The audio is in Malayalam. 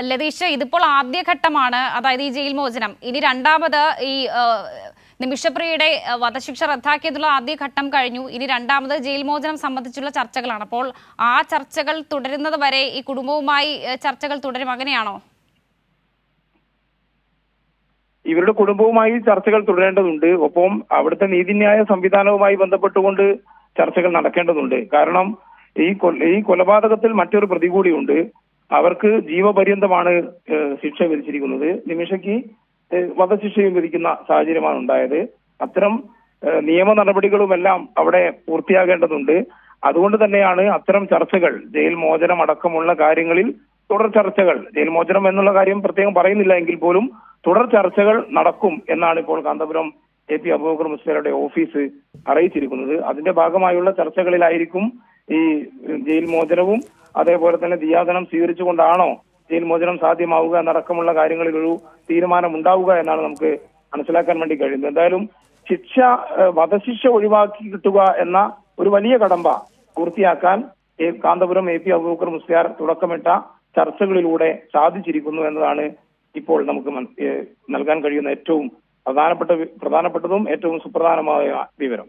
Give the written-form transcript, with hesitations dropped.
ലതീഷ്, ഇതിപ്പോൾ ആദ്യഘട്ടമാണ്, അതായത് ഈ ജയിൽ മോചനം. ഇനി രണ്ടാമത് ഈ നിമിഷപ്രിയയുടെ വധശിക്ഷ റദ്ദാക്കിയതുള്ള ആദ്യഘട്ടം കഴിഞ്ഞു. ഇനി രണ്ടാമത് ജയിൽ മോചനം സംബന്ധിച്ചുള്ള ചർച്ചകളാണ്. അപ്പോൾ ആ ചർച്ചകൾ തുടരുന്നത് വരെ ഈ കുടുംബവുമായി ചർച്ചകൾ തുടരും, അങ്ങനെയാണോ? ഇവരുടെ കുടുംബവുമായി ചർച്ചകൾ തുടരേണ്ടതുണ്ട്. ഒപ്പം അവിടുത്തെ നീതിന്യായ സംവിധാനവുമായി ബന്ധപ്പെട്ടുകൊണ്ട് ചർച്ചകൾ നടക്കേണ്ടതുണ്ട്. കാരണം ഈ കൊലപാതകത്തിൽ മറ്റൊരു പ്രതി കൂടിയുണ്ട്. അവർക്ക് ജീവപര്യന്തമാണ് ശിക്ഷ വിധിച്ചിരിക്കുന്നത്. നിമിഷയ്ക്ക് വധശിക്ഷയും വിധിക്കുന്ന സാഹചര്യമാണ് ഉണ്ടായത്. അത്തരം നിയമ നടപടികളുമെല്ലാം അവിടെ പൂർത്തിയാകേണ്ടതുണ്ട്. അതുകൊണ്ട് തന്നെയാണ് അത്തരം ചർച്ചകൾ, ജയിൽ മോചനം അടക്കമുള്ള കാര്യങ്ങളിൽ തുടർ ചർച്ചകൾ, ജയിൽ മോചനം എന്നുള്ള കാര്യം പ്രത്യേകം പറയുന്നില്ല എങ്കിൽ പോലും തുടർ ചർച്ചകൾ നടക്കും എന്നാണ് ഇപ്പോൾ കാന്തപുരം AP അബൂബക്കർ മുസ്ലിയാരുടെ ഓഫീസ് അറിയിച്ചിരിക്കുന്നത്. അതിന്റെ ഭാഗമായുള്ള ചർച്ചകളിലായിരിക്കും ഈ ജയിൽ മോചനവും അതേപോലെ തന്നെ ദിയാദനം സ്വീകരിച്ചുകൊണ്ടാണോ ജയിൽ മോചനം സാധ്യമാവുക എന്നടക്കമുള്ള കാര്യങ്ങളിൽ ഒരു തീരുമാനം ഉണ്ടാവുക എന്നാണ് നമുക്ക് മനസ്സിലാക്കാൻ വേണ്ടി കഴിയുന്നത്. എന്തായാലും വധശിക്ഷ ഒഴിവാക്കി കിട്ടുക എന്ന ഒരു വലിയ കടമ്പ പൂർത്തിയാക്കാൻ കാന്തപുരം AP അബൂബക്കർ മുസ്ലിയാർ തുടക്കമിട്ട ചർച്ചകളിലൂടെ സാധിച്ചിരിക്കുന്നു എന്നതാണ് ഇപ്പോൾ നമുക്ക് നൽകാൻ കഴിയുന്ന ഏറ്റവും പ്രധാനപ്പെട്ടതും ഏറ്റവും സുപ്രധാനമായ വിവരം.